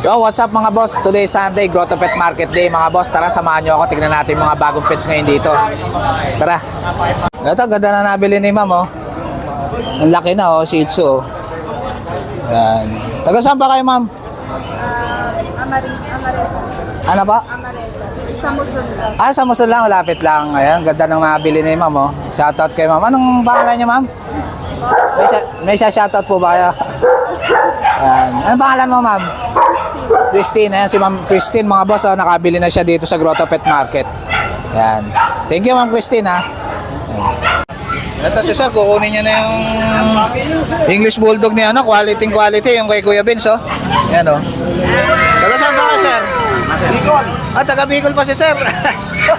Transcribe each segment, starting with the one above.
Yo, what's up mga boss? Today Sunday, Grotto Pet Market Day mga boss. Tara, samahan nyo ako. Tignan natin mga bagong pets ngayon dito. Tara. Ito, ganda na nabili ni ma'am, oh. Ang laki na, oh, Shih Tzu, oh. Yan. Taga saan pa kayo, ma'am? Amaresa. Ano ba? Amaresa. Sa Muson lang. Ah, sa Muson lang, malapit lang. Ayan, ganda ng nabili ni ma'am, oh. Shoutout kay ma'am. Anong pangalan niya, ma'am? May shoutout po ba kayo? Yan. Anong pangalan mo, ma'am? Christine. Ayan, si ma'am Christine, mga boss, oh, nakabili na siya dito sa Grotto Pet Market. Yan. Thank you, ma'am Christine, ha. Ayan. Ito si sir, kukunin niya na yung English Bulldog niya, ano, quality yung kay Kuya Vince, oh. Yan, oh. Taga saan ba ka, sir? Bicol. Ah, taga Bicol pa si sir.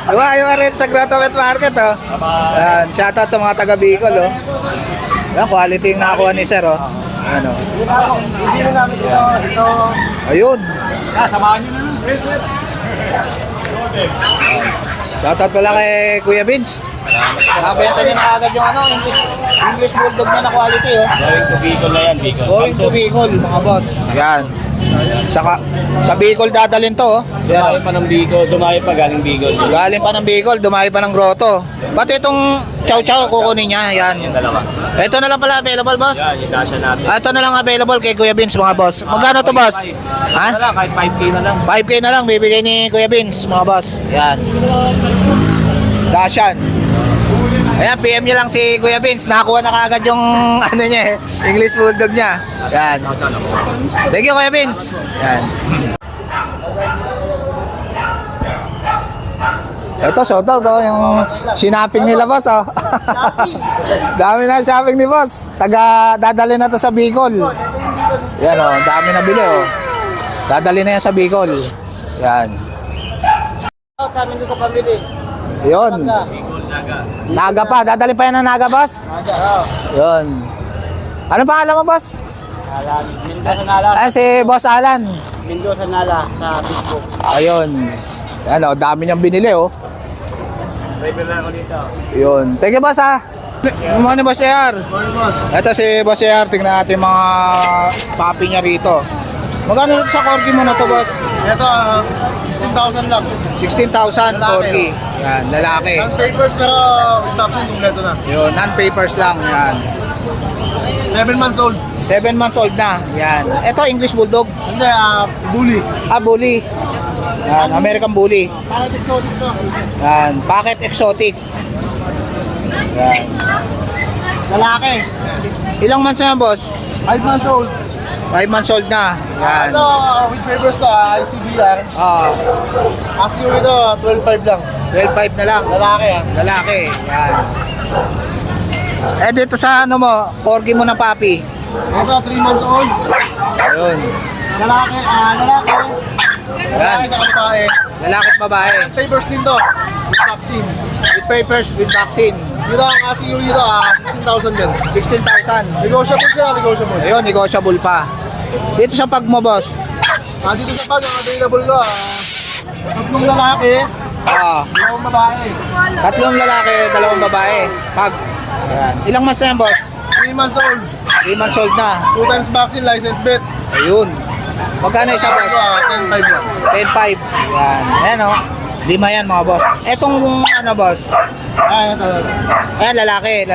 Yung rin sa Grotto Pet Market, oh. Yan, shoutout sa mga taga Bicol, oh. Yan, quality yung nakakuha ni sir, oh. Ano? Ayun. Samahan nyo na. Shoutout pala kay Kuya Vince. Nakabenta niya na agad yung ano, English Bulldog niya na quality, oh. Going to Bicol na yan, Bicol. Going to Bicol, mga boss. Yan. Sa Bicol dadalhin to, oh. Dumayo Yan, pa ng Bicol, dumayo pa galing Bicol. oh. Galing pa ng Bicol, dumayo pa ng Grotto. Pati itong chow chow kukunin niya, yan. Yung dalawa. Ito na lang pala available, boss. Yan, yung dasha natin. Ah, ito na lang available kay Kuya Vince, mga boss. Magkano to, boss? Ha? Wala, kahit 5K na lang. 5K na lang bibigay ni Kuya Vince, mga boss. Yan. Dashan. Ayan, PM niya lang si Kuya Vince. Nakakuha na kaagad yung ano niya, English Bulldog niya. Yan. Thank you, Kuya Vince. Yan. Ito, shoutout, oh, yung sinaping nila, boss, oh. Dami na shopping ni boss. Dadali na to sa Bicol. Yan, oh, dami na bili, oh. Dadali na yan sa Bicol. Yan. Sa amin doon sa pamilya. Yun. Naga pa. Dadali pa yan ng Naga, boss? Yun. Ano pangalan mo, boss? Mendoza Nala. Ay, si Boss Alan. Mendoza Nala sa Facebook. Ayun. Yan, oh, dami niyang binili, oh. Driver lang ako dito. Yun. Thank you, boss, ha. Ano ni Boss AR? Ito si Boss AR. Tingnan natin mga papi niya rito. Magkano sa corgi mo na to, boss? Ito, 16,000 lang. 16,000 corgi. Yan, lalaki. Non-papers pero with vaccine, kumpleto na. Yun, non-papers lang. Yan. 7 months old. 7 months old na. Yan. Ito, English Bulldog. Hindi, bully. Ah, bully. Yan, American Bully. Para exotic to. Yan, Pocket Exotic. Yan. Lalaki. Ilang months na yan, boss? 5 months old. 5 months old na. Yan. Ito, with papers to, ICBR. Ah, Asking mo ito, 12,500 lang. 12.5 na lang. Lalaki Lalaki. Yan. Eh, dito sa ano mo, corgi mo na papi. Ito, 3 months old. Ayun. Lalaki. Yan. Lalaki na babae. Lalaki at babae. Papers din to. With vaccine. With papers, with vaccine. Dito, ang asking mo dito, 16,000 din. 16,000. Negotiable siya, negotiable. Ayun, negotiable pa. Dito sa pag mo, boss. Dito sa pag, ang available ko, 3 lalaki, Ah, 2 babae. 3 lalaki, 2 babae. Pag. Ayan. Ilang months na yan, boss? 3 months old. 3 months old na. 2 times vaccine, license bet. Ayun. Magkano isa, boss? 10,500 lang. 10.5. Yan. Ayan, oh. 5 yan, mga boss. Etong ano, boss? Ito. Ayan, lalaki.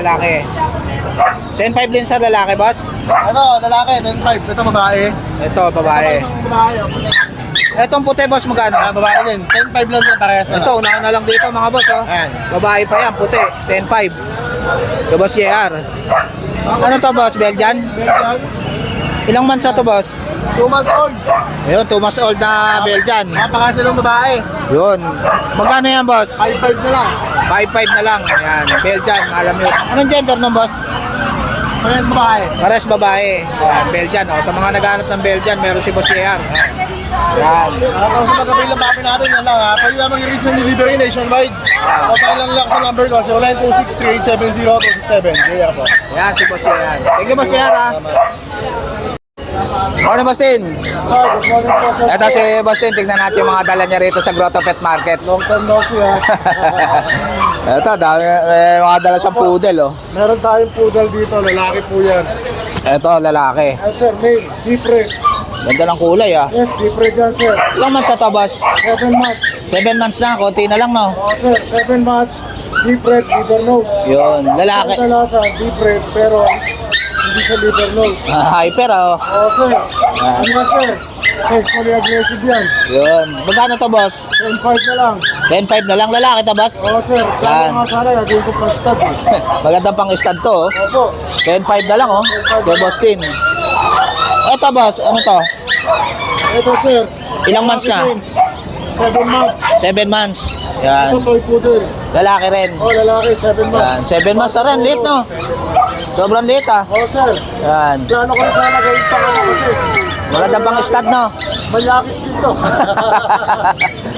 10.5 din sa lalaki, boss. Ito, lalaki, 10,500. Ito, babae. Ito, babae. Babae. Etong puti, boss, magkano? Babae din. 10,500 lang din, parehas na. Ito, unahan na lang dito, mga boss, oh. Ayan. Babae pa yan, puti. 10.5. Ito, boss, JR. Ano to, boss? Belgian? Ilang months na to, boss? 2 months old. Ayun, 2 months old na Belgian. Napakasilong babae. Yun. Magkano yan, boss? 5,500 na lang. 5.5 na lang. Ayan, Belgian, alam nyo. Anong gender ng boss? Parehas babae. Pares babae. Ayan, Belgian. Oh. Sa mga naghanap ng Belgian, meron si Boss JR. Ayan. Tapos sa magkabilang papi natin, yan lang ha. Pwede naman i-reach ng delivery nationwide. Kontakin lang lang sa number ko, 0926-3870-267. Kaya po. Ayan, si Boss JR. Thank you, Boss JR, ha. Morning, Bastin. Good morning po, sir. Ito si Bastin. Tignan natin yung mga dala niya rito sa Grotto Pet Market. Long time no see ha. Ito, dami, mga dala siyang poodle, oh. Meron tayong poodle dito, lalaki po yan. Ito, lalaki. Sir, male, different. Ganda ng kulay ah. Yes, deep red yan, sir. Ilang months na to, boss? 7 months. 7 months na, konti na lang, no? Oo, sir. 7 months. Deep red, liver nose. Yun, lalaki. Ito na sa deep red, pero hindi sa liver nose. Hyper, oh. Oo, sir. Ano na, sir? Sexually aggressive yan. Yun. Magkano to, boss? 10.5 na lang. 10.5 na lang, lalaki to, boss? Oo, sir. Yan. Kaya nga sana, gagawin ko pa stud. Magandang pang stud to, oh. Opo. 10.5 na lang, oh. Kay Boss Tin. Ito, boss, ano to? Ito, sir. Ilang months na? 7 months. 7 months. Ito, Yan. toy poodle. Lalaki rin. Oh, lalaki, 7 Yan. months. 7 months na rin, late, no? Sobrang late, ah. Oo, sir. Yan. Plano ko na sana gawin pa ano kasi Magandang pang stud, no? malakis dito.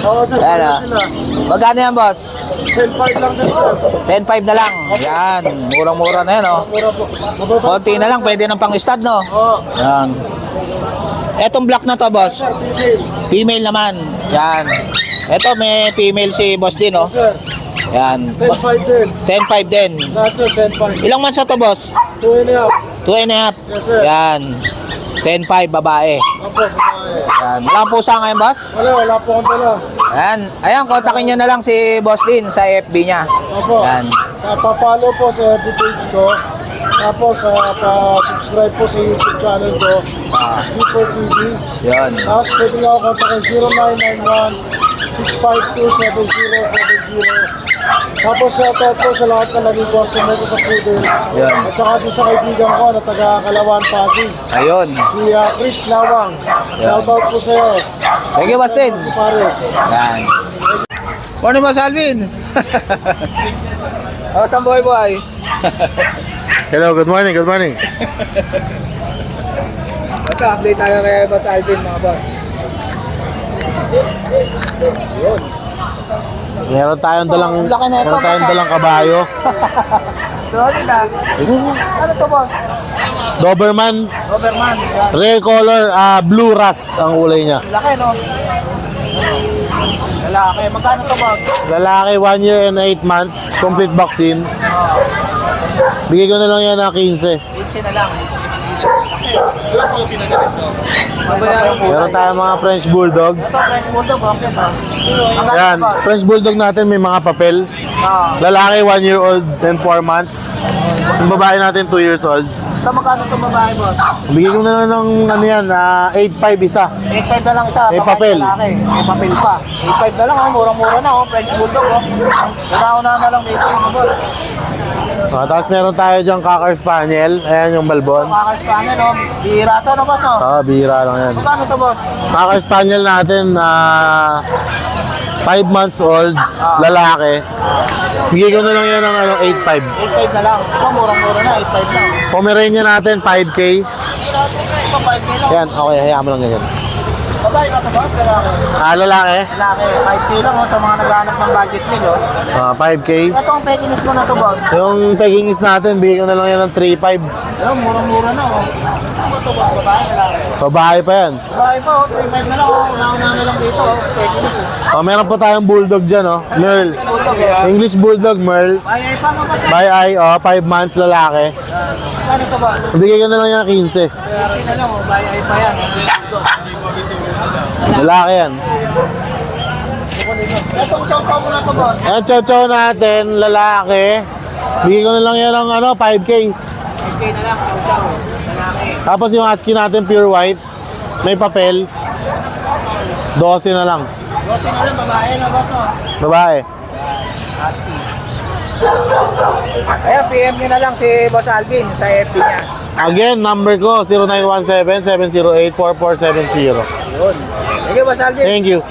Oo, sir. Yan, Plano ah. sila. Magkano yan, boss? 10.5 lang din, sir. 10.5 na lang. Yan. Murang-mura na yan, oh. Mura po. Mababa. Konti na lang, pwede ng pang stud, no? Oo. Yan. Etong black na to, boss. Sir, female. Female naman. Yan. Ito, may female si boss din, oh. Sir, Yan. 10.5 din. 10.5 din. Lahat, sir, 10.5. Ilang months na to, boss? 2.5. 2.5. Yes, sir. Yan. 10.5 babae. Opo, babae. Yan. Wala po sa ngayon, boss? Wala po akong dala. Ayan. Ayan, kontakin nyo na lang si boss din sa FB niya. Opo. Yan. Papalo po sa FB page ko. Tapos, pa-subscribe po sa YouTube channel ko. Skipper TV. Yan. Tapos, pwede nga ako kontakin 0991-652-7070. Tapos, shoutout po sa lahat na naging customer ko sa Poodle. Yan. At saka din sa kaibigan ko na taga Kalawan, Pasig. Ayun. Si Chris Lawang. Shoutout po sa'yo. Thank you, boss din. Si pare. Yan. Morning, boss Alvin. Kamusta ang buhay? Hello, good morning, good morning. Ito, update tayo kay boss Alvin, mga boss. Yun. Meron tayong dalang, Laki na ito, meron tayong boss, dalang kabayo. Sorry na. Ano to, boss? Doberman, Doberman. Yan. rare color, blue rust ang kulay niya. Laki, no? Lalaki. Magkano to, boss? Lalaki, 1 year and 8 months, complete vaccine. Bigay ko na lang yan ng 15. 15 na lang. Meron tayong mga French Bulldog. Ito, French Bulldog, bakit ito? Yan, French Bulldog natin may mga papel. Lalaki, 1 year old and 4 months. Yung babae natin, 2 years old. Ito, magkano ito babae, boss? Bigay ko na lang ng ano yan, 8.5 isa. 8.5 na lang isa. May babae, papel. lalaki. May papel pa. 8.5 na lang, oh. Murang-mura na, oh. French Bulldog, oh. Una na lang dito, mga boss. Tapos meron tayo dyan Cocker Spaniel. Ayan yung Balbon. Cocker Spaniel, oh. Bihira to, no, boss, no? Bihira lang yan. Magkano to, boss? Cocker Spaniel natin, 5 months old, lalaki. Bigay ko na lang yan ng 8.5. 8.5 na lang. Ito, murang-mura na, 8.5 lang. Pomeranian natin, 5K. Ito, 5K lang. Yan, okay, hayaan mo lang ganyan. Babae ba ito, boss? Lalaki. Lalaki, Lalaki, 5K lang, oh, sa mga naghahanap ng budget meal, oh. 5K. Ito ang pekinis mo na to, boss. Yung Pekingese natin, bigay ko na lang yan ng 3.5. Ayun, murang-mura na, oh. Ano ba ito, boss? Babae, lalaki. Babae pa yan. Babae pa, oh. 3.5 na lang, oh. Una-una na lang dito, oh. Pekinis, oh. Meron pa tayong Bulldog dyan, Merl. Bulldog, eh. English Bulldog, Merl. Ay, pa, mga boss. By eye, 5 months, lalaki. Ano to, boss? Bigay ko na lang yan ng 15. Kaya na lang, oh. Bayay pa yan. Lalaki yan. Itong chow-chow mo na to, boss. Ayan, chow-chow natin, lalaki. Bigay ko na lang yan ng 5K. 5K na lang, chow-chow. Lalaki. Tapos yung husky natin, pure white. May papel. 12 na lang. 12 na lang, babae na, boss, no? Babae. Husky. Ayan, PM nyo na lang si Boss Alvin sa FB niya. Again, number ko, 0917-708-4470. Yun. Thank you, Boss Alvin. Thank you.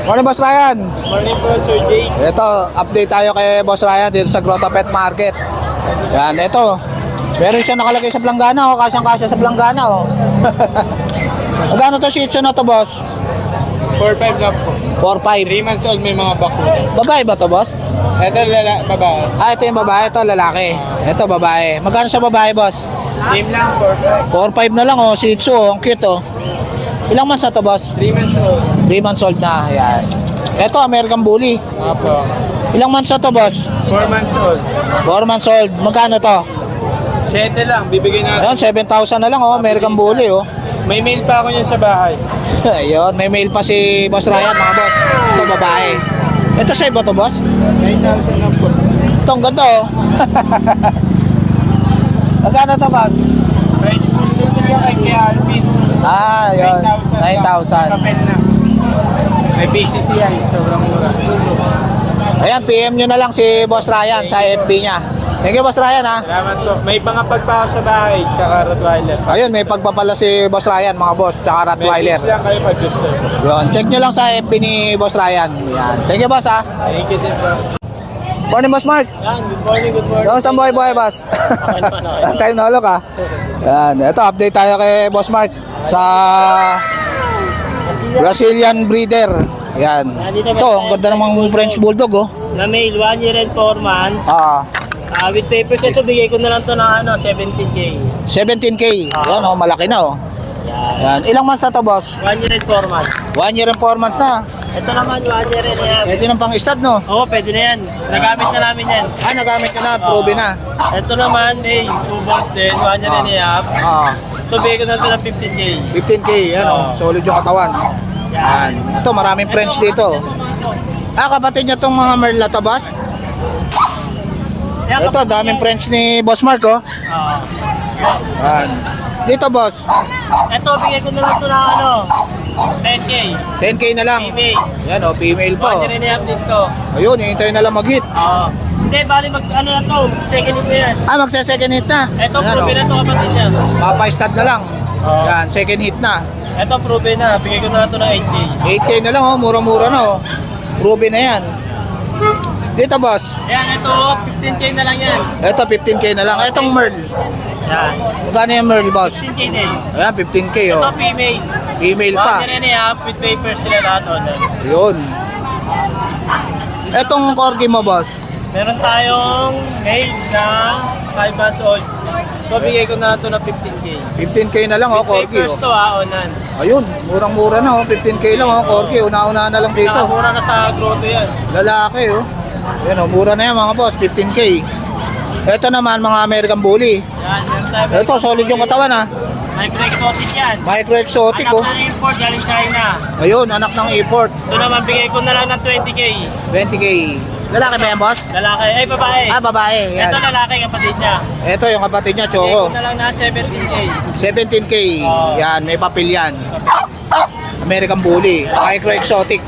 Morning, Boss Ryan. Morning po, Sir Jake. Ito, update tayo kay Boss Ryan dito sa Grotto Pet Market. Yan, ito. Meron siya nakalagay sa planggana, oh. Kasyang-kasya sa planggana, oh. Magkano to Shih Tzu na to, boss? 4-5 lang po. 4-5. 3 months old, may mga bakuna. Babae ba to, boss? Ito, babae. Ah, ito yung babae, ito lalaki. Ito babae. Magkano sa babae, boss? Same lang, 4-5. 4-5 na lang, oh. Shih Tzu, oh. Ang cute, oh. Ilang months na to, boss? 3 months old. 3 months old na, yan. Ito, American Bully. Apo. Ilang months na to, boss? 4 months old. 4 months old. Magkano to? 7 lang, bibigyan natin. Ayun, 7,000 na lang, oh. American Bully, oh. May mail pa ako yun sa bahay. Ayun, may mail pa si Boss Ryan, mga boss. Ito, babae. Ito sa'yo ba ito, boss? 9,000 lang po. Ito, ang ganda, oh. Magkano ito, boss? Price pool dito niya kay Alvin. Ah, yun. 9,000. 9,000. Kapel na. May PCCI. Sobrang mura. Ayan, PM nyo na lang si Boss Ryan sa FB niya. Thank you, Boss Ryan, ha. Salamat po. May pangapag pa ako sa bahay. Tsaka Rottweiler. Ayun, may pagpapala si Boss Ryan, mga boss, tsaka Rottweiler. Message lang kayo pag gusto. Yun, check nyo lang sa FB ni Boss Ryan. Yan. Thank you, boss, ha. Thank you din po. Morning, Boss Mark. Yan, good morning, good morning. Kamusta ang buhay, boss? Ang time na ulo ka. Yan, ito, update tayo kay Boss Mark sa Brazilian breeder. Yan. Ito, ang ganda namang French Bulldog, oh. Na mail, 1 year and 4 months. With papers, ito bigay ko na lang to ng 17K. 17K. Yan, oh, malaki na, oh. Yan. Ilang months na to, boss? 1 year and 4 months. 1 year and 4 months na. Ito naman, 1 year and a half. Pwede nang pang-stud, no? Oo, pwede na yan. Nagamit na namin yan. Nagamit ka na, proven na. Ito naman, 2 balls din, 1 year and a half. Ito bigay ko na ito ng 15K. 15K, yan, oh. Solid yung katawan. Yan. Ito, maraming French dito. Kapatid niya tong mga Merl na to, boss? Ito, daming French ni Boss Mark, oh. Yan. Dito, boss. Ito, bigay ko na lang ito ng 10K. 10K na lang. Female. Yan, oh, female 1 po. year and a half dito. Ayun, hintayin na lang mag-hit. Hindi, bali na to. Second hit mo yan. Magse-second hit na. Ito, Yan, proven na oh. to kapatid niya. Papa-stud na lang. Yan, second hit na. Ito, proven na. Bigay ko na lang ito ng 8K. 8K na lang, oh. Mura-mura na, oh. Proven na yan. Dito, boss. Ayan, ito, 15K na lang yan. Ito, 15K na lang. Itong Merl. Yan. Magkano yung Merl, boss? 15K din. Ayan, 15K, Ito, oh. female. Email pa. 1 year and a half with papers sila lahat on it. Yun. Etong corgi mo, boss. Meron tayong male na 5 months old. Ito, bigay ko na lang ito ng 15K. 15K na lang, oh, With corgi, papers oh. to onan. Ayun, murang-mura na, oh. 15K lang, oh, corgi. Una-una na lang dito. Nakamura na sa grotto yan. Lalaki, oh. Yan, oh, mura na yan, mga boss. 15K. Ito naman, mga American Bully. Yan, meron tayo. Ito, solid yung katawan, ah. Micro-exotic yan. Micro-exotic, Anak oh. na import galing China. Ayun, anak ng import. Ito naman, bigay ko na lang ng 20K. 20K. Lalaki ba yan, boss? Lalaki, ay babae. Babae. Yan. Ito lalaki kapatid niya. Ito yung kapatid niya, Bigay Choco. ko na lang na 17K. 17K. Oh. Yan, may papel yan. American Bully. Micro-exotic.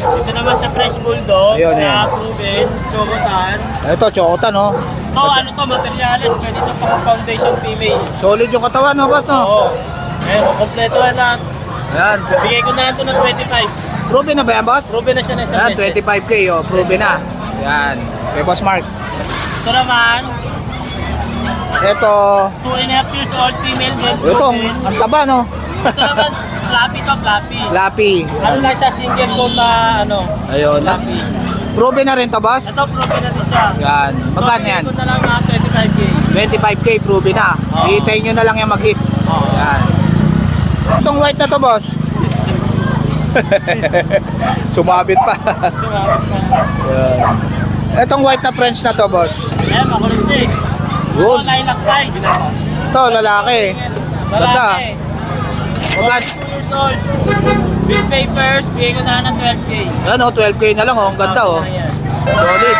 Ito naman sa Fresh Bulldog. Ayun, na proven, chocotan. Ito, Chocotan, oh. Ito, ano to, materials. Pwede ito pang foundation female. Solid yung katawan, no, boss, no? Oo. Ayun, kompleto na lahat. Yan. Bigay ko na lang ito ng 25. Proven na ba yan, boss? Proven na siya na isang Yan, beses. 25K, oh. Proven na. Yan. Kay Boss Mark. Ito naman, Ito, 2.5 years old female din. ito, ang taba, no? Ito naman, flappy to, flappy. Lapi. Ano lang siya, single coat na ano, Ayun. flappy. Proven na rin to, boss? Ito, proven na din siya. Yan. Magkano yan? Bigay ko na lang na 25K. 25K, proven na. Oo. Hihintayin nyo na lang yung mag-hit. Oo. Yan. Itong white na to, boss? Sumabit pa. Sumabit ka. Yan. Itong white na French na to, boss? Ayan, makulit siya. Good. Ito, lilac tie. Ito, lalaki. Ganda. Lalaki. Magkano? 2 years old. With papers, bigay ko na lang ng 12K. Yan, oh, 12K na lang, oh. Ang ganda, oh. Ayan. Solid.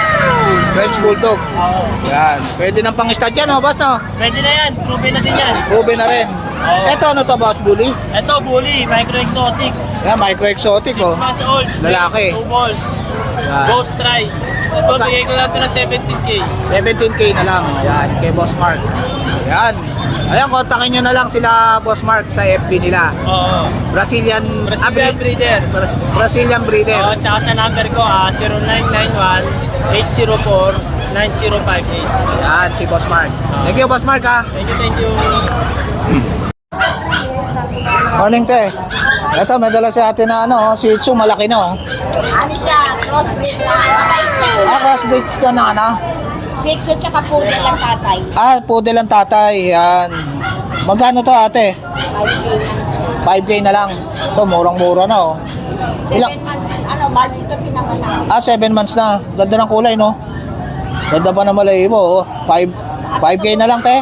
French Bulldog. Oo. Yan. Pwede nang pang-stud yan, oh, boss, no? Pwede na yan, proven na din yan. Proven na rin. Oo. Ito, ano to, boss, bully? Ito, bully, micro-exotic. Yan, micro-exotic, 6 oh. months old. Lalaki. 2 balls. Yan. Ghost try. Ito, bigay ko lang ito ng 17K. 17K na lang. Yan, kay Boss Mark. Yan. Ayan, kontakin nyo na lang sila, Boss Mark, sa FB nila. Oo. Brazilian, Brazilian breeder. Brazilian breeder. Oo, tsaka sa number ko, 0991-804-9058. Yan, si Boss Mark. Thank you, Boss Mark, ha. Thank you, thank you. Morning, te. Ito, may dala si ate na ano, si Itsu, malaki na, oh. Ano siya? Crossbreed na tatay. Crossbreeds ka na, ano? Sitso tsaka puti lang tatay. Poodle ang tatay. Yan. Magkano to, ate? 5K lang siya. 5K na lang. Ito, murang-mura na, oh. 7 Ilang- months, March ito pinakamalaki. 7 months na. Ganda ng kulay, no? Ganda pa na malayo mo, oh. 5K na lang, te.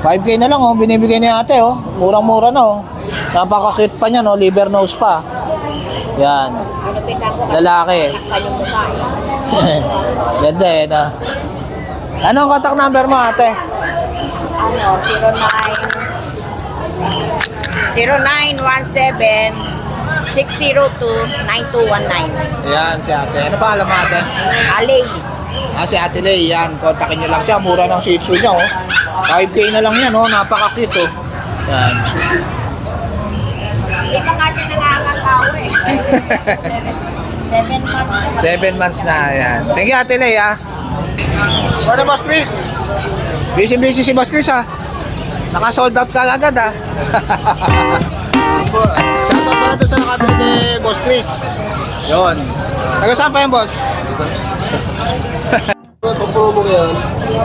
5K na lang, oh. Binibigay ni ate, oh. Murang-mura na, oh. Napaka-cute pa niya, no? Liver nose pa. Yan. Pinupitan ko Lalaki. kayo mukha. Ganda, eh, na. Anong contact number mo, ate? Ano, 0917-602-9219. Yan, si ate. Ano pa alam mo, ate? Alay. Si Ate Lay, yan. Kontakin nyo lang siya. Mura ng Shih Tzu niya, oh. 5K na lang yan, oh. Napaka-cute, oh. Yan. Hindi pa nga siya nangangasawa eh. 7 months na. 7 months na, yan. Thank you, Ate Lay, ah. Ano, Boss Chris? Busy-busy si Boss Chris, ah. Naka-sold out ka agad, ah. Shoutout pala doon sa nakabili ni Boss Chris. Yun. Taga saan pa yan, boss? Pag promo yan,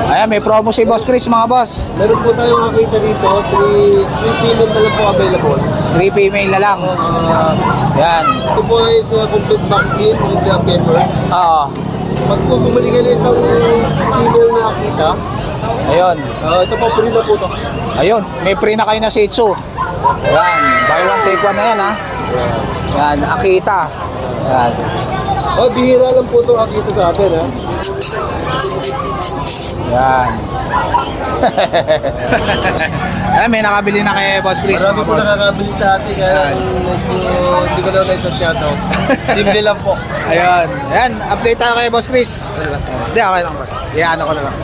Ayan, may promo si Boss Chris, mga boss. meron po tayong makita dito, 3 payment na lang po available. 3 female na lang. Yan. Ito po ay complete vaccine with the paper. Oo. Pag po bumili ka na isang female na akita, Ayun. ito po, free na po ito. Ayun, may free na kayo na Shih Tzu. Yan. Buy one, take one na yan, ha. Yan, Akita. Yan. Bihira lang po itong akita sa atin, ha. Yan. Ayan, may nakabili na kay Boss Chris. Marami mga po boss. nakakabili sa atin, kaya lang medyo hindi ko daw na isang shoutout. Simple lang po. Ayun. Ayan, update tayo kay Boss Chris. Hindi, okay lang, boss. Iyan ko na lang.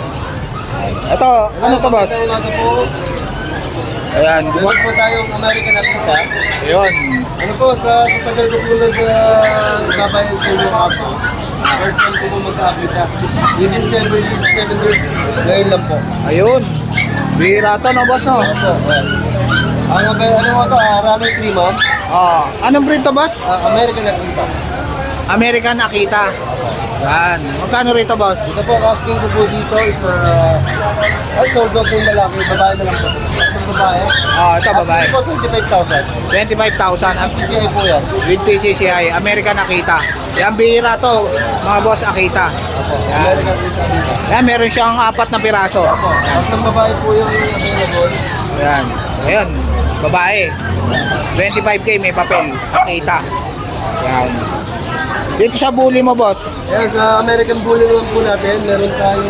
Ito, ano to, boss? Ito nga po, Ayan. meron po tayong American akita. Ayun. Ano po, sa tagal ko po nag-babayan sa inyo kaso. First time ko po magkakita. Within 7 years, ngayon lang po. Ayun. Bihira to, no, boss, no? Ito, ano mo ito, running 3 months, Anong breed to, boss? American akita. American Akita. Yan. Magkano rito, boss? Ito po, asking ko po dito is ay sold out yung lalaki, babae na lang po. Tapos babae. Ito, babae. Ito po, 25,000. 25,000 ang CCI po yan. with PCCI. American Akita. Yan, bihira to, mga boss, Akita. Yan. American akita dito. Yan, meron siyang 4 na piraso. Opo, tatlong babae po yung available. Yan. Ayun, babae. 25K, may papel. Akita. Yan. Dito sa bully mo, boss. Ayan, sa American Bully naman po natin, meron tayong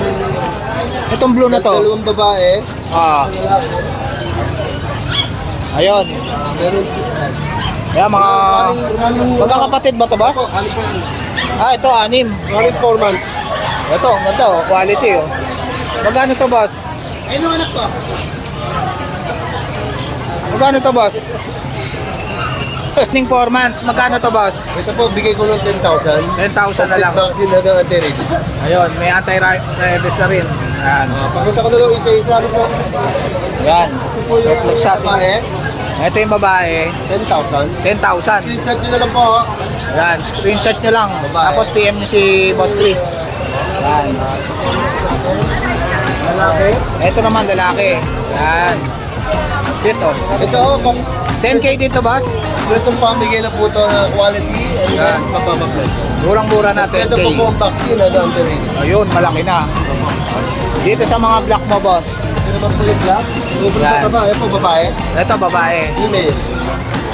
Itong blue na to. dalawang babae. Lalaki. Ayun. Meron Yan, mga... Magkakapatid ba to, boss? po, ano po yun? Ito, 6. Running 4 months. Ito, ang ganda, oh. Quality, oh. Magkano to, boss? Ayun ang anak ko. Magkano to, boss? 4 months. Magkano to, boss? Ito po, bigay ko ng 10,000. 10,000 na lang. Vaccine hanggang anti-rabies. Ayun, may anti-rabies na rin. Yan. Pakita ko na lang isa-isa. Ano po? Yan. Ito po yung Look sa atin. babae, Ito yung babae. 10,000. 10,000. Screenshot nyo na lang po. Ha? Yan. Screenshot nyo lang. Babae. Tapos PM nyo si Boss Chris. Yan. Lalaki. Ito naman, lalaki. Yan. Dito. Ito, kung 10K dito, boss. gusto mo pamigay na po ito na quality, Yan. and mapapaplet. Murang-mura na, Ito 10K. po po ang vaccine hanggang anti-rabies. Ayun, malaki na. Dito sa mga black mo, boss. Ito naman po yung black. Ito Yan. po babae, po babae. Ito, babae. Female.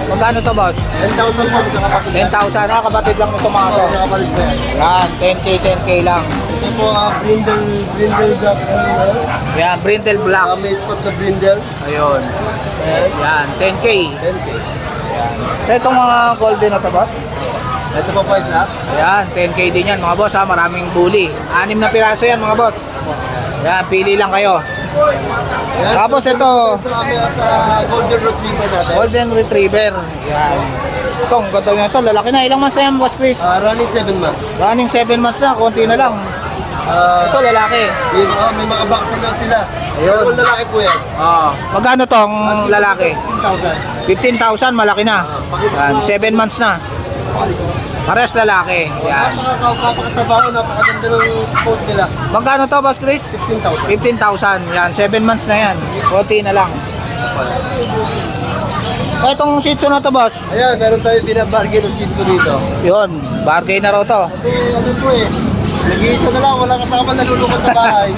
Magkano to, boss? 10,000 po, magkakapatid. 10,000. Kapatid lang ito mga to. Magkakapatid po yan. Yan, 10K lang. Ito po, brindle black. Yan, brindle black. May spot na brindle. Ayun. Ayan. Yan, 10K. 10K. Sa itong mga golden na to, boss? Ito po po isa. Ayan, 10K din yan, mga boss, ha. Maraming bully. 6 na piraso yan, mga boss. Yan, pili lang kayo. Ayan. Tapos ito, Ito kami sa golden retriever natin. golden retriever. Yan. Itong ganda nyo ito, lalaki na. Ilang months na yan, boss Chris? Running 7 months. Running 7 months na, konti na lang. Ito, lalaki. May mga vaccine na sila. Ayun. Dalawang lalaki po yan. Magkano tong lalaki? 15,000. 15,000, malaki na. Yan, 7 months na. Parehas lalaki. Yan. Napakatabaho, napakaganda ng coat nila. Magkano to, boss Chris? 15,000. 15,000. Yan, 7 months na yan. Konti na lang. Itong Shih Tzu na to, boss. Ayan, meron tayo binabargain ng Shih Tzu dito. Yun, bargain na raw to. Kasi ano po eh, Nag-iisa na lang, wala kasama nalulukot sa bahay.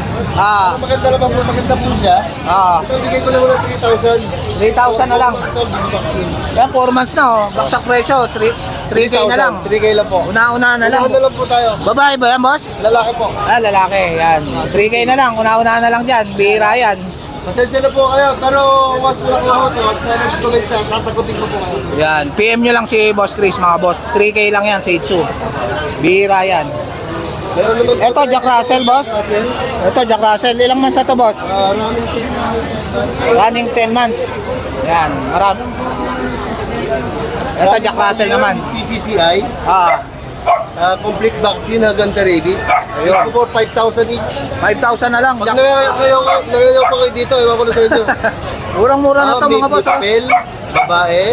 Maganda naman po, maganda po siya. Ito, bigay ko lang ng 3,000. 3,000 na lang. Ito, vaccine. Yan, 4 months na oh. Baksak presyo, 3K na lang. 3K lang po. Una-una na lang. Una lang po tayo. Babae ba yan, boss? Lalaki po. Lalaki. Yan. 3K na lang. Una-una na lang dyan. Bihira yan. Pasensya na po kayo, pero once na lang ako ito, comment siya, sasagutin ko po kayo. Yan. PM nyo lang si Boss Chris, mga boss. 3K lang yan, Shih Tzu. Bihira yan. Meron naman po Ito, tayo- Jack Russell, boss. Ito, Jack Russell. Ilang months na to, boss? Running team Running 10 months. Yan. Marami. Ito, Jack Russell naman. PCCI, complete vaccine hanggang rabies. Ayun. Ito po, 5,000 each. 5,000 na lang. Pag Jack. nangayaw pa kayo dito, ewan ko na sa inyo. Murang-mura na to, May mga boss. papel, babae,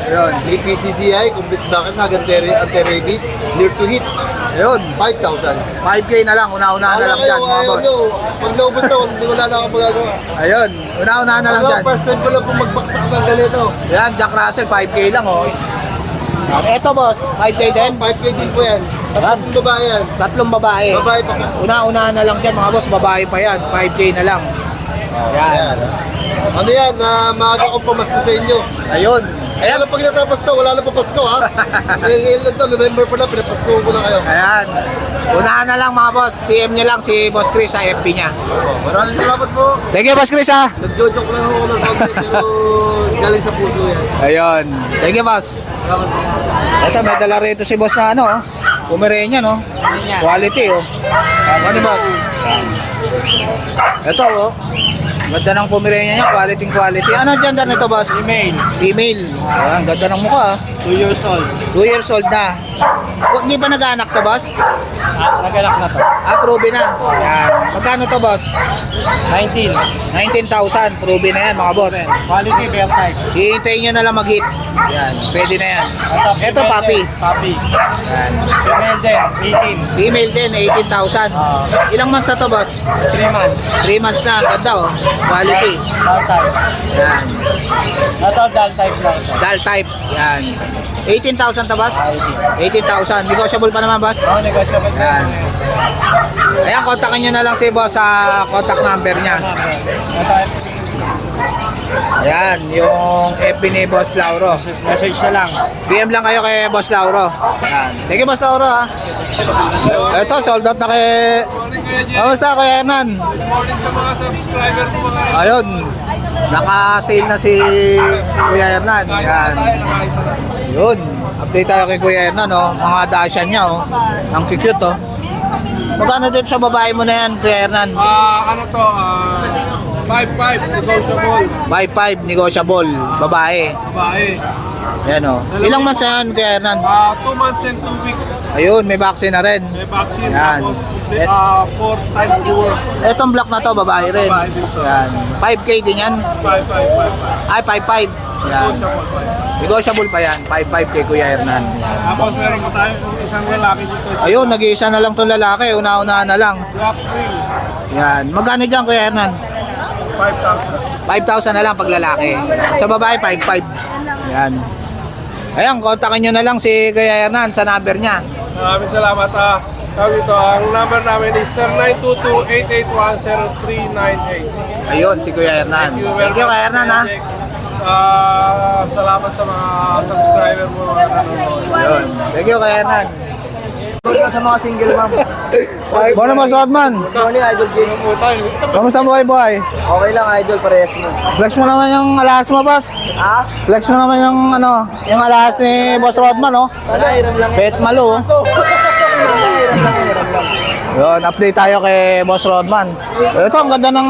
Ayun. may PCCI, complete vaccine hanggang rabies, near to hit, Ayun. 5,000. 5K na lang. Una-una na lang dyan, mga ayaw boss. nyo. Pag naubos na, wala na akong magagawa. Ayun. Una-una na lang dyan. First time ko lang po magbaksak ng ganito. Yan, Jack Russell, 5K lang, oh. Ito, boss. 5K din. 5K din po yan. Tatlong babae yan. Tatlong babae. Babae pa po. Una-una na lang dyan, mga boss. Babae pa yan. 5K na lang. Yan. Ayan. Ano yan, maaga kong pamasko sa inyo. Ayun. Kaya lang pag natapos to, wala na pa Pasko ha. Ngayon lang to, November pa lang, pinapasko ko na kayo. Ayan. Unahan na lang, mga boss. PM nyo lang si Boss Chris sa FB niya. Maraming salamat po. Thank you, Boss Chris, ha. Nag-joke lang ako ng konti, pero galing sa puso yan. Ayun. Thank you, boss. Salamat po. Ito, may dala rito si boss na ano, oh. Pomeranian, no? Quality, oh. Ano ni boss? Ito, oh. Ganda ng Pomeranian niya, quality. Ano ang gender nito, boss? Female. Ayan, ganda ng mukha, 2 years old. 2 years old na. Hindi pa nag-anak to, boss? Nagalak na to. Proven na. Ayan. Magkano to, boss? 19. 19,000. Proven na yan, mga boss. Quality bear type. Hihintayin nyo na lang mag-hit. Yan, pwede na yan. Ito, papi. Papi. Yan. Female din, 18. Female din, 18,000. Ilang months na to, boss? 3 months. 3 months na, ganda oh. Quality. Doll type. Yan. Ito, doll type lang. Doll type. Yan. 18,000 to, boss? 18,000. Negotiable pa naman, boss? Oh, negotiable. Yan. Ayan, kontakin nyo na lang si boss sa contact number niya. Ayan, yung FB ni Boss Lauro. Message na lang. DM lang kayo kay Boss Lauro. Ayan. Thank you, Boss Lauro, ha. Ito, sold out na kay... Kamusta, Kuya Hernan? Morning sa mga subscriber ko mga Ayun, naka-sale na si Kuya Hernan. Ayan. Yun, update tayo kay Kuya Hernan, oh. Mga dasyan niya, oh. Ang cute, oh. Magkano dito sa babae mo na yan, Kuya Hernan? ano to, 5-5 negotiable. 5'5", negotiable, babae. Babae. Ayan, oh. Ilang months na yan, Kuya Hernan? 2 months and 2 weeks. Ayun, may vaccine na rin. May vaccine. Yan. Tapos 4 times to work. Etong black na to, babae rin. Babae din to. Yan. 5K din yan. 5-5. Ay, 5'5". Yan. Negotiable pa yan. 5'5" kay Kuya Hernan. Tapos meron pa tayo isang lalaki dito. Ayun, nag-iisa na lang tong lalaki. Una-unahan na lang. Black Ring. Yan. Magkano dyan, Kuya Hernan? 5,000. 5,000 na lang pag lalaki. Sa babae, 5'5". Yan. Ayan, kontakin nyo na lang si Kuya Hernan sa number niya. Maraming salamat. Tawag ito, ang number namin is 0922-881-0398. Ayun, si Kuya Hernan. Thank you, Kuya Hernan, ha. Salamat sa mga subscriber mo. Mga nanonood. Ayun. Thank you, Kuya Hernan. Sa mga single, ma'am. Bono mo, Sotman. Morning, Idol Jay. Kamusta buhay, boy? Okay lang, Idol, parehas mo. Flex mo naman yung alahas mo, boss. Ha? Flex mo naman yung ano, yung alahas ni Boss Rodman, oh. Wala, hiram lang. Pet malo, oh. Hiram lang. Yun, update tayo kay Boss Rodman. Ito, ang ganda ng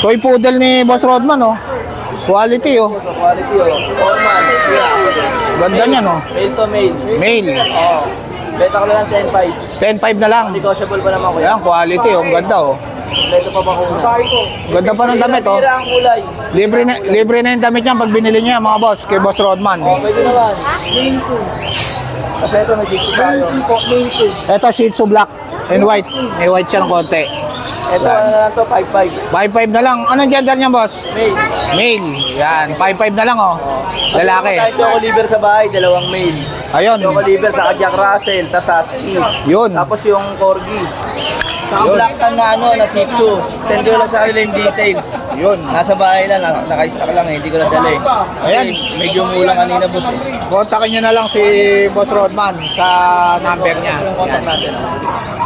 toy poodle ni Boss Rodman, oh. Quality, oh. So, quality, oh. Formal. Yeah. Ganda niya, no. Male to male. Male. Oo. Beta ko lang 10.5. 10.5 na lang. Negotiable pa naman, kuya. Ayan, quality, oh. Ang ganda, oh. Beto pa ba ko? Ganda pa ng damit, oh. Tira ang kulay. Libre na yung damit niya pag binili niya, mga boss, kay Boss Rodman. Oh, pwede naman. Main two. Kasi ito, may dito tayo. Main two. Ito, Shih Tzu black and white. May white siya ng konti. Ito, Yan. ano na lang to, 5-5. 5'5 na lang. Anong gender niya, boss? Male. Male. Yan, 5'5 na lang, oh. Lalaki. Tayo choco liver sa bahay, dalawang male. Ayun. Choco liver sa Jack Russell, tas Husky. Yun. Tapos yung corgi. Saka black tan na ano, na Shih Tzu. Send ko lang sa kanila yung details. Yun. Nasa bahay lang, naka-stock lang eh, hindi ko nadala eh. Ayan. Kasi medyo mulang kanina boss. Kontakin nyo na lang si Boss Rodman sa number niya. Yung contact natin.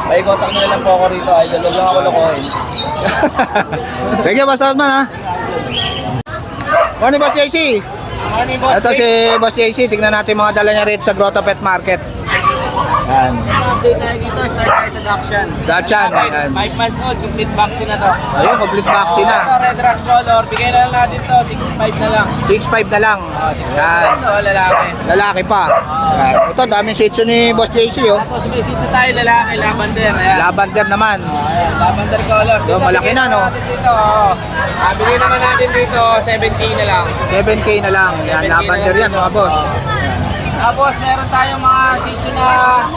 May contact nyo na lang po ako rito, idol. Huwag lang ako lokohin. Thank you, Boss Rodman, ha? Morning, Boss JC. Morning boss. Ito si Boss JC. Tignan natin mga dala niya rito sa Grotto Pet Market. Yan. Update tayo dito, start tayo sa Dachshund. Dachshund, yan. 5 months old, complete vaccine na to. Ayun, complete vaccine na. Ito, red rust color. Bigay na lang natin to, 6.5 na lang. 6'5 na lang. 6.5 Yan. ito, lalaki. Lalaki pa. Yan. Ito, daming shih tzu ni Boss JC, oh. Tapos may seats tayo, lalaki, lavender. Ayan. Lavender naman. Ayan, lavender color. Yo, malaki bigay na, no? natin Dito, bigay naman natin dito, 7K na lang. 7K na lang. Yan, 7K lavender na yan, lang mga dito. boss. Tapos meron tayong mga seats na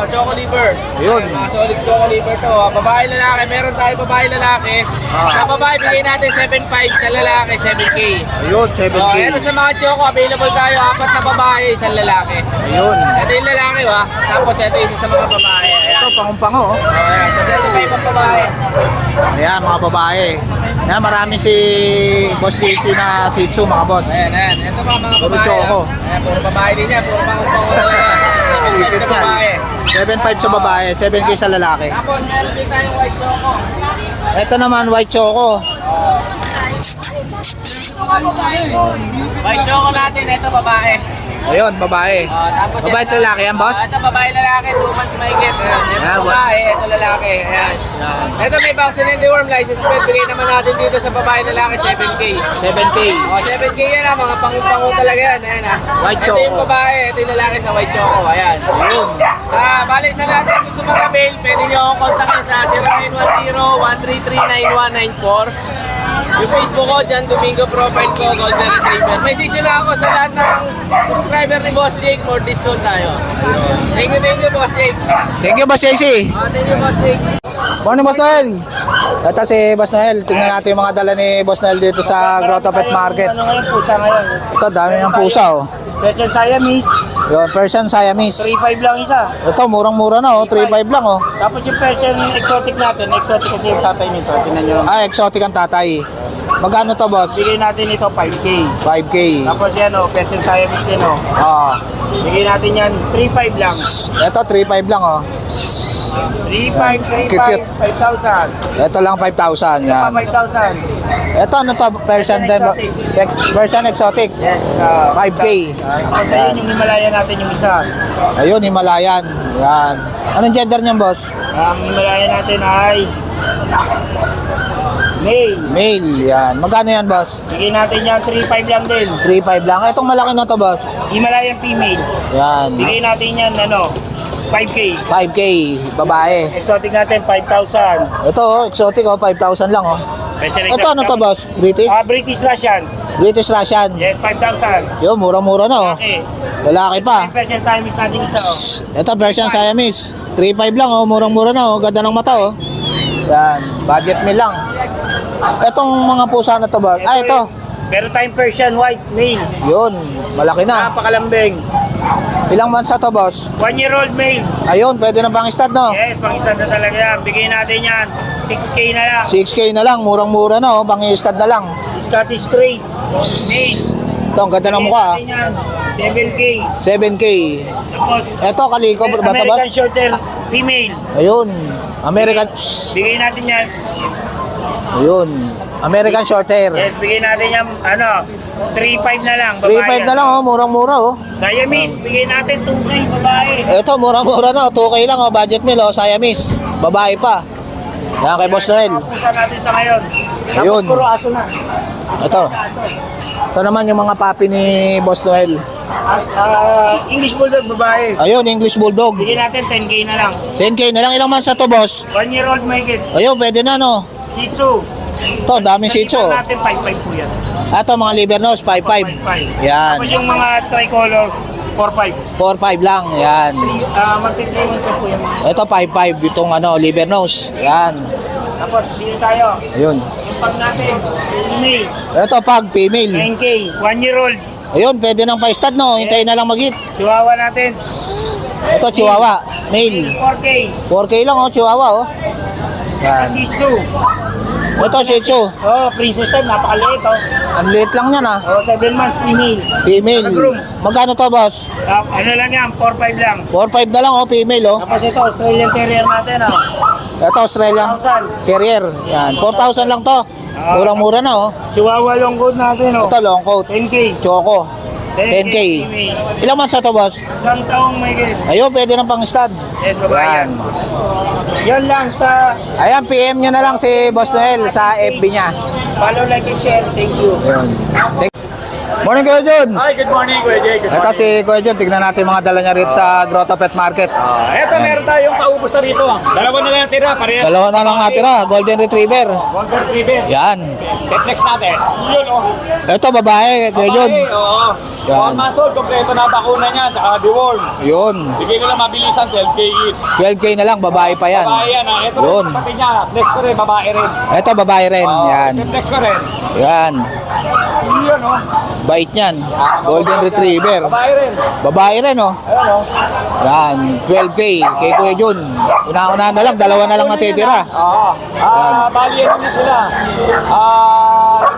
choco liver. Ayun. Mga solid choco liver to. Babae lalaki, meron tayong babae lalaki. Sa babae bigay natin 7.5, sa lalaki 7K. Ayun, 7K. Ito sa mga choco, available tayo, 4 na babae, isang lalaki. Ayun. Ito yung lalaki ba? Tapos ito isa sa mga babae. Ayan. Ito, pangumpango, oh. Ayan. Tapos ito pa ibang babae. Ayan, mga babae. Ayan, marami si Boss JC na shih tzu, mga boss. Ayan, ayan. Ito pa mga Puro babae. choco. Ayan, puro babae din yan. Puro pangumpango talaga. 7.5 sa babae. 7.5 sa babae, 7K sa lalaki. Tapos meron din tayong white choco. Ito naman, white choco. White choco natin, ito babae. Ayun, babae. Tapos Babae at lalaki yan, boss? Ito babae lalaki, 2 months mahigit. Ayan, ito Ah, babae, ito lalaki. Ayan. Ito may vaccine and deworm license. Bigay naman natin dito sa babae lalaki, 7K. 7K. 7K yan ha, mga pangu-pangu talaga yan. Ayan ha. White Ito yung choco. babae, ito yung lalaki sa white choco. Ayan. Ayun. Bali sa lahat ng gusto mag-avail, pwede nyo akong kontakin sa 0910-133-9194. Yung Facebook ko, John Domingo profile ko, Golden Retriever. Message lang ako sa lahat ng subscriber ni Boss Jake, more discount tayo. Thank you, Boss Jake. Thank you, Boss JC. Thank you, Boss Jake. Morning, Boss Noel. Ito si Boss Noel. Tingnan natin yung mga dala ni Boss Noel dito sa Grotto Pet Market. Ano ngayon, pusa ngayon? Ito, dami ng pusa, oh. Persian Siamese, Yun, Persian Siamese. 3.5 lang isa. Ito, murang-mura na, oh. 3.5 lang, oh. Tapos yung Persian exotic natin, exotic kasi yung tatay nito, tinan nyo. Ah, exotic ang tatay. Magkano to, boss? Bigay natin ito 5K. 5K. Tapos yan o, Persian Siamese din o. Ah, Bigay natin yan 3.5 lang. ito, 3.5 lang, oh. 3.5, 3.5, Cute. 5,000. Ito lang, 5,000. Yan. 5,000. Ito, ano to? Persian din. Persian exotic. Yes. 5K. Tapos ayun yung Himalaya natin yung isa. Ayun, Himalayan. Yan. Anong gender niyan, boss? Ang Himalaya natin ay male. Male. Yan. Magkano yan, boss? Bigay natin yan 3.5 lang din. 3.5 lang. Itong malaki na to, boss. Himalayan female. Yan. Bigay natin yan 5K. 5K. Babae. Exotic natin 5,000. Ito, oh, exotic, oh. 5,000 lang, oh. Ito, ano to, boss? British? British Russian. British Russian. Yes, 5,000. Yo, mura-mura na, oh. Okay. Lalaki pa. Persian Siamese natin isa o. Ito, Persian Siamese. 3.5 lang, oh. Murang-mura na, oh. Ganda ng mata, oh. Yan. Budget meal lang. Itong mga pusa na to, boss. Ah, ito. Meron tayong Persian white male. Yun. Malaki na. Napakalambing. Ilang months na to, boss? 1-year-old male. Ayun, pwede na pang stud, no? Yes, pang-stud na talaga yan. Bigay natin yan. 6K na lang. 6K na lang. Murang-mura na, oh. Pang stud na lang. Scottish straight. Male. Ito, ang ganda ng mukha, ah. Bigay natin yan. 7K. 7K. Tapos, Ito, kaliko ba ito, boss? American Shorter female. Ayun. American... Bigay natin yan. Ayun. American Shorthair. Yes, bigay natin yan. 3.5 na lang. 3.5 na lang, oh. Murang-mura, oh. Siamese, bigay natin 2K babae. Ito, mura-mura na, oh. 2K lang, oh. Budget meal, oh. Siamese. Babae pa. Yan kay Boss Noel. Mga pusa natin sa ngayon. Tapos Ayun. puro aso na. Ito. Ito naman yung mga papi ni Boss Noel. English Bulldog babae. Ayun, English Bulldog. Bigyan natin 10K na lang. 10K na lang. Ilang months na to, boss? 1-year-old mahigit. Ayun, pwede na, no? Shih Tzu. Ito, daming shih tzu. Sa natin 5.5 po yan. Ito, mga liver nose, 5.5. 5.5. Yan. Tapos yung mga tricolor, 4.5. 4.5 lang. Yan. Magti-3 months po yan. Ito, 5.5. Itong liver nose. Yan. Tapos dito tayo. Ayun. Yung pag natin, female, Ito pag female. 9K, 1 year old. Ayun, pwede nang pa-stud no. Hintayin na lang mag-hit. Chihuahua natin, Ito chihuahua, male. 4K. 4K lang oh, chihuahua oh. Yan. Shih Tzu. Ito Shih Tzu. Oh, princess type, napakaliit oh. Ang liit lang yan ah. Oh, 7 months, female. Female. Magkano to boss? Ano lang yan, 4-5 lang. 4-5 na lang oh, female oh. Tapos ito, Australian Terrier natin oh. Ito Australian 1,000. Terrier. Yan, 4,000 lang to. Murang-mura na oh. Chihuahua long coat natin oh. Ito long coat. 10K. Choco. 10K. female. Ilang months na to boss? Isang taong may gate. Ayun, pwede nang pang-stud. Yes, babae yan. Yan. Yan lang sa Ayan, PM nyo na lang si Boss Noel sa FB niya. follow, like, and share. Thank you. Ayun. Morning Kuya Jun. Hi, good morning, Kuya Jay. Good Ito si Kuya Jun, tignan natin mga dala niya rito sa Grotto Pet Market. Eto, meron tayong paubos na rito. Dalawa na lang tira, parehas. Dalawa na lang natira, Golden Retriever. Golden Retriever. Yan. Netflix natin. Yun, oh. Ito babae, Kuya Jun. Babae, oo. Yan. 1 month old, kompleto na bakuna niya, tsaka deworm. Yun. Bigay ko lang mabilisan, 12K each. 12K na lang, babae pa yan. Babae yan, ha. Ito Yun. rin, kapatid niya. Flex ko rin, babae rin. Ito babae rin, yan. Flex ko rin. Yan. Yun, oh. Bait niyan. Golden Retriever. Babae rin. Babae rin, oh. Ayun, oh. Yan, 12K kay Kuya Jun. Una-una na lang, dalawa na lang natitira. Oo. Bali, ano na sila?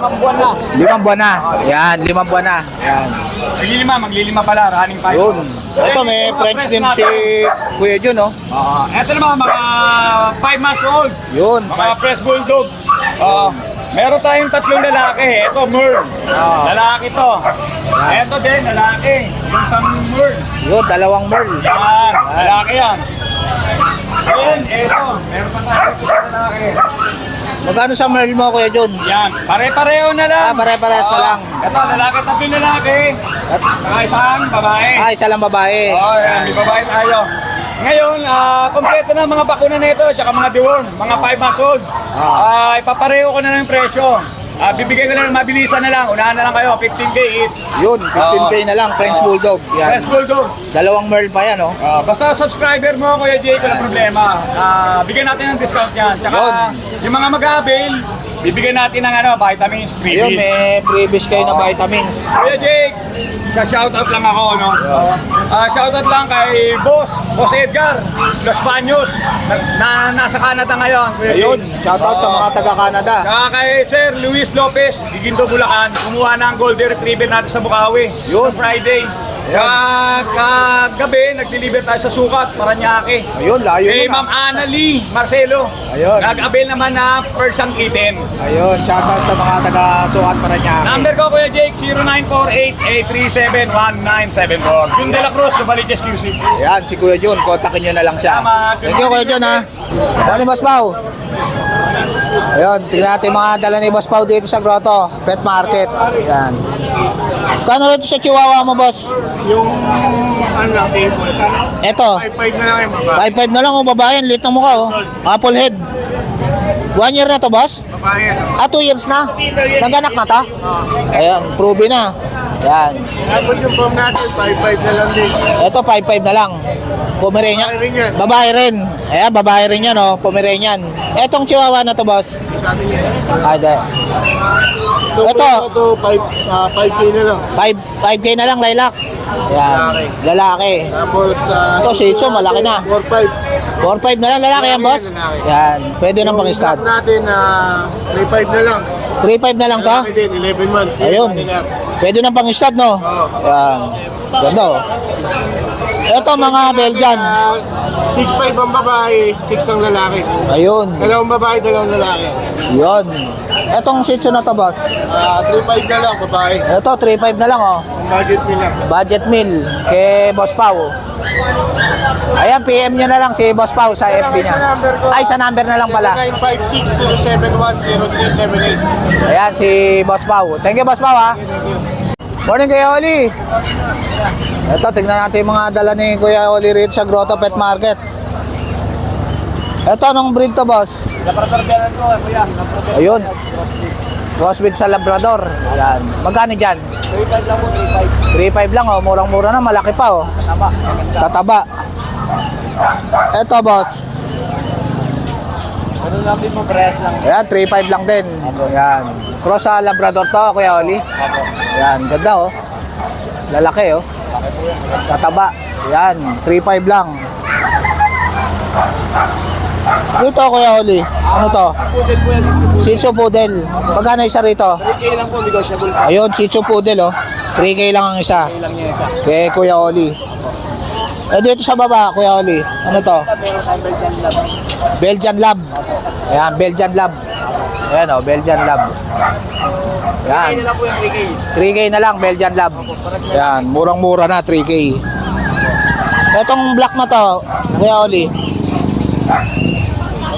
5 buwan na. 5 buwan na. Yan, 5 buwan na. Yan. Maglilima pala, running pa Yun. Ito may French din si Kuya Jun, oh. Ito naman, mga 5 months old. Yun. Mga French Bulldog. Meron tayong 3 lalaki. Ito, Merl. Lalaki to. Ito din, lalaki. Yung isang Merl. Yun, dalawang Merl. Yan, lalaki yan. Then, ito. Meron pa tayo sa lalaki. Magkano sa Merl mo, Kuya Jun? Yan, pare-pareho na lang. Pare-parehas na lang. Ito, lalaki, 3 lalaki. At, Saka isang babae. isa lang babae. Yan, may babae tayo. Ngayon, kompleto na mga bakuna nito, tsaka mga deworm, mga 5 months old. Ipapareho ko na ng presyo. Bibigay ko na ng mabilisan na lang. Unahan na lang kayo, 15K each. Yun, 15K na lang, French Bulldog. Yan. French Bulldog. Dalawang Merl pa yan, oh. Basta subscriber mo, Kuya Jay, walang problema. Bigyan natin ng discount yan. Tsaka yung mga mag-avail, bibigyan natin ng vitamins, Ayun, freebies. may previous kayo na vitamins. Kuya Jake, shoutout lang ako, no? Shoutout lang kay Boss Edgar, Los Baños, na nasa Canada ngayon. Kuya Jake. Ayun, shoutout sa mga taga-Canada. Saka kay Sir Luis Lopez, Giginto, Bulacan, kumuha ng Golden Retriever natin sa Bukawi. Yun. Friday. Kagabi, nag-deliver tayo sa Sukat, Paranaque. Ayun, layo Kay na. Ma'am Annalie Marcelo. Ayun. Nag-avail naman na Persian Kitten. Ayun, shoutout sa mga taga-Sukat Paranaque. Number ko, Kuya Jake, 0948-837-1974. Yung De La Cruz, Novaliches QC. Ayan, si Kuya Jun, kontakin nyo na lang siya. Salamat. Thank you, Kuya Jun, ha. Ano Boss Pao? Ayun, tingnan natin mga dala ni Boss Pao dito sa Grotto Pet Market. Ayan. Kano rin sa Chihuahua mo, Boss? Yung ano lang, simple. Eto, 5 na lang yung babae. 5'5 na lang, oh, babae. Ang liit ng mukha, oh. Apple head. 1 year na to, Boss? Babae, ano? 2 years na? Naganak na to? Ayan, proven na. Ayan. Tapos yung form natin, 5 na lang din. Ito, 5'5 na lang. Pomeranian. Babae rin yan. Babae rin. Ayan, babae rin yan, oh. Pomeranian. Etong Chihuahua na to, Boss? Sa atin yan. Ay, Ito. Ito, 5K na lang. 5K na lang, lilac. Ayan, lalaki. Tapos, Ito, Shih Tzu, malaki na. 4-5. 4'5 na lang, lalaki yan, boss? Ayan, pwede nang pang-stud. natin, 3-5 na lang. 3'5 na lang to? Lalaki din, 11 months. Ayun. Pwede nang pang-stud, no? Ayan. Ganda, oh. Ito, mga Belgian. 6'5 ang babae, 6 ang lalaki. Ayun. Dalawang babae, dalawang lalaki. Yun. Etong Shih Tzu na to, boss? 3-5 na lang, babae. Ito, 3'5 na lang, oh. Ang budget nila. Budget meal kay Boss Pao. Ayan, PM nyo na lang si Boss Pao sa FB niya. Ay, sa number na lang pala. 0956-071-0378. Ayan, si Boss Pao. Thank you, Boss Pao, ha. Morning, Kuya Oli. Ito, tignan natin yung mga dala ni Kuya Oli rito sa Grotto Pet Market. Ito, anong breed to, boss? Labrador Bearan ko, Kuya. Ayun. Crossbreed sa Labrador. Ayan. Magkano dyan? 3.5 lang po, 3.5. 3.5 lang, oh. Murang-mura na, malaki pa, oh. Tama. Tataba. Ito, boss. Ano lang din mo, press lang. Ayan, 3.5 lang din. Ayan. Cross sa Labrador to, Kuya Oli. Ayan, ganda oh. Lalaki oh. Tataba. Ayan, 3.5 lang. Dito Kuya Oli. Ano to? Poodle po yan. Shih Tzu Poodle. Magkano isa rito? 3K lang po, negotiable. Ayun, Shih Tzu Poodle oh. 3K lang ang isa. Lang niya isa. Kay Kuya Oli. Eh dito sa baba, Kuya Oli. Ano to? Meron tayong Belgian Lab. Belgian Lab. Ayan, Belgian Lab. Ayan oh, Belgian Lab. Ayan. 3K na lang po yung 3K. 3K na lang, Belgian Lab. Ayan, murang-mura na, 3K. Itong black na to, Kuya Oli.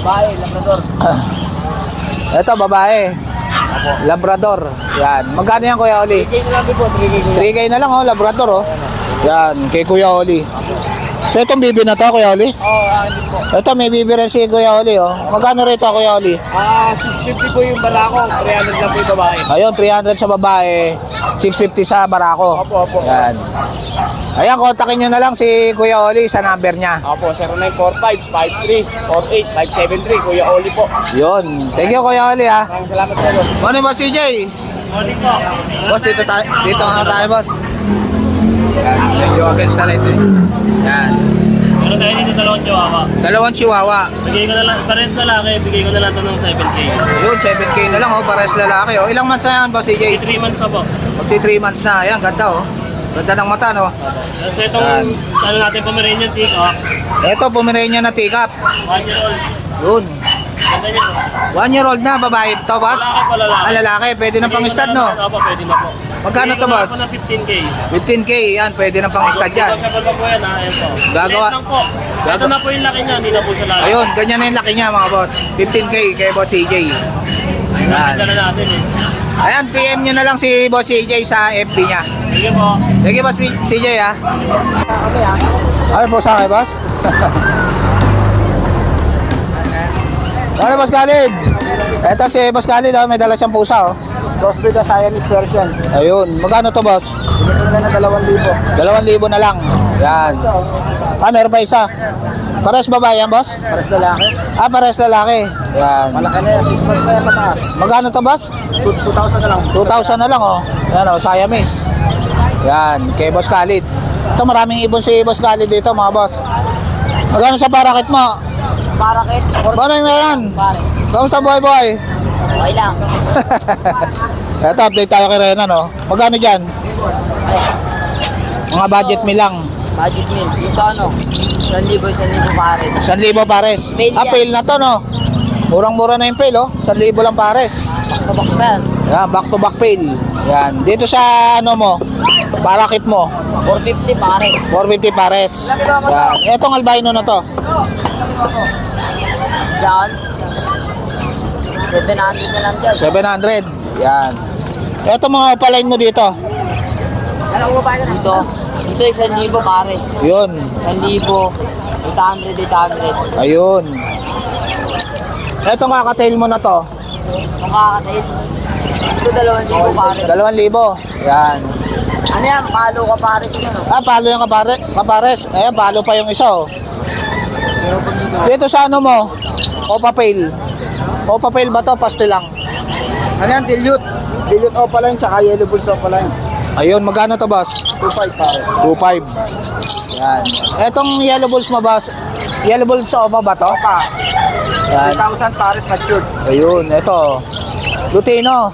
Babae, Labrador. Ito, babae. Labrador. Yan. Magkano yan, Kuya Oli? 3K na lang din po, 3K na lang. 3K na lang, oh, Labrador, oh. Yan, kay Kuya Oli. So, itong bibi na to, Kuya Oli? Oo, akin po. Ito, may bibi rin si Kuya Oli, oh. Magkano rito, Kuya Oli? 650 po yung barako, 300 lang po yung babae. Ayun, 300 sa babae, 650 sa barako. Opo, opo. Yan. Ayan, kontakin nyo na lang si Kuya Oli sa number niya. Opo, 0945-53-48-573, Kuya Oli po. Yun. Thank you, Kuya Oli, ha. Maraming salamat po, boss. Ano ba, CJ? Oli po. Boss, dito na tayo, boss. Yan, medyo against the light, eh. Yan. Meron tayo dito dalawang chihuahua. Dalawang chihuahua. Bigay ko na lang, pares na laki, bigay ko na lang ito ng 7K. Yun, 7K na lang, oh. Pares lalaki, oh. Ilang months na yan, boss, CJ? 3 months na po. Magti 3 months na. Ayan, ganda, oh. Ganda ng mata, no? So itong, ano natin, Pomeranian Peacock, Ito, Pomeranian na teacup. 1 year old. Yun. Ganda niya po. 1 year old na, babae to, boss? Lalaki po, lalaki. Ah, lalaki. Pwede ng pang-stud, no? Opo, pwede na po. Magkano to, boss? Bigay ko na po ng 15K. 15K, yan. Pwede ng pang-stud yan. Gagawin pa po yan, ha? Ayan po. Gagawa- Liit lang po. Ito na po yung laki niya, hindi na po siya lalaki. Ayun, ganyan na yung laki niya, mga boss. 15K kay boss CJ. Ganda na natin eh. Ayan, PM nyo na lang si boss CJ sa FB niya. Sige po. Thank you, boss CJ, ha. Ay, boss sa akin, boss. Ano, boss Khalid? Ito si boss Khalid, oh. May dala siyang pusa, oh. Crossbreed na Siamese Persian. Ayun, magkano to, boss? Bigyan ko na 2,000. 2,000 na lang. Yan. Ah, meron pa isa. Pares babae yan, boss? Pares lalaki. Ah, pares lalaki. Yan. Malaki na yan, 6 months na yan mataas. Magkano to, boss? 2,000 na lang. 2,000 na lang, oh. Yan, oh, Siamese. Yan, kay Boss Khalid. Ito, maraming ibon si Boss Khalid dito, mga boss. Magkano sa parakit mo? Parakit. Bonang na yan. Kamusta boy? Okay lang. Ito, update tayo kay Renan, no? Magkano dyan? Mga budget meal lang. Budget meal. Ito ano? 1,000 pares. 1,000 pares. Fail Ah, yan. fail na to, no? Murang-mura na yung fail, oh. 1,000 lang pares. Kabakban. Yan, back to back fail. Yan. Dito sa, ano mo, parakit mo. 450 pares. 450 pares. Yan. Etong albino na to. Diyan. 700 na lang dyan. 700. Yan. Eto mga opaline mo dito. Dito. Dito 1,000 pares. Yun. 1,000. 800. Ayun. Etong kakatail mo na to. Makakatayin. Ito 2,000 pares. 2,000. Yan. Ano yan? Palo ka pares yun. No? Ah, palo yung kapares. Ayan, palo pa yung isa, oh. Dito sa ano mo? Opapail. Opapail ba to? Pastel lang. Ano yan, dilute? Dilute opaline, tsaka yellow bulls opaline. Ayun, magkano to, boss? 2,500 pares. 2.5. Yan. Etong yellow balls mo, boss? Yellow balls sa opa ba to? Opa. Yan. 3,000 pares matured. Ayun, eto. Lutino.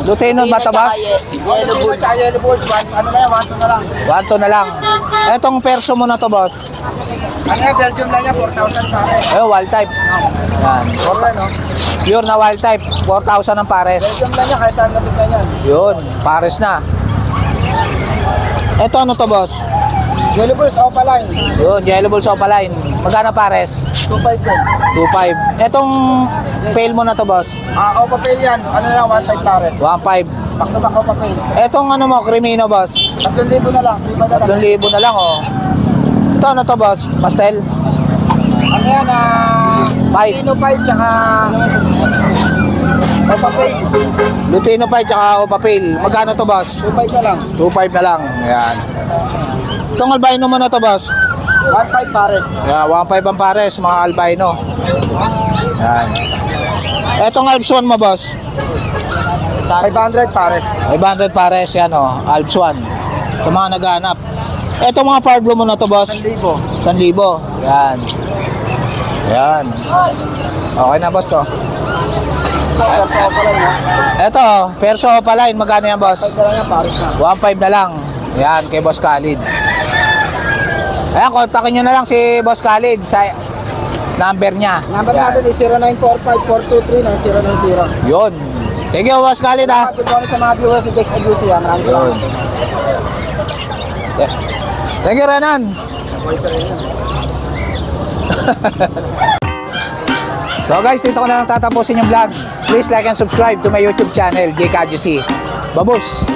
Lutino ba to, boss? Yellow bull. Tsaka yellow bulls, ano na yan, 1,200 na lang. 1 na lang. Etong perso mo na to, boss? Ano yan, Belgium lang yan, 4,000 pares. Ayun, wild type. Yan. Okay, no? Pure na wild type. 4,000 ang pares. Belgium lang yan, kaya saan natin na yan. Yun, pares na. Eto ano to, boss? Yellow bulls opaline, Yun, yellow balls opaline. Magkano pares? 2,500 din. 2.5. Etong pail mo na to, boss? Opa pail yan, ano na lang, 1,500 pares. 1.5. Back to back opa pail. Etong ano mo, Crimino, boss? 3,000 na lang, 3,000 na lang, oh. Ito ano to, boss? Pastel? Ano yan, Five. Pino 5, tsaka opa pail. Lutino pa tsaka Opapail. Magkano to, boss? 2,500 na lang. 2.5 na lang. Yan. Itong albino mo na to, boss? 1,500 pares. Yeah, 1.5 ang pares, mga albino. Yan. Etong Alps 1 mo, boss. 500 pares. 500 pares yan, oh. Alps 1. Sa mga naghahanap. Etong mga Power Blue mo na to, boss. 1,000. 1,000. Yan. Yan. Okay na, boss, to. Eto, Perso Opaline, magkano yan, boss? 1,500 na lang. Yan, kay Boss Khalid. Ayan, kontakin nyo na lang si Boss Khalid sa number niya. Number Yan. natin is 0945-423-9090. Yun. Thank you, Boss Khalid, ha. Good morning sa mga viewers ni Jex Agusi. Maraming Yun. salamat. Thank you, Renan. So guys, dito ko na lang tatapusin yung vlog. Please like and subscribe to my YouTube channel, JKGC. Babus!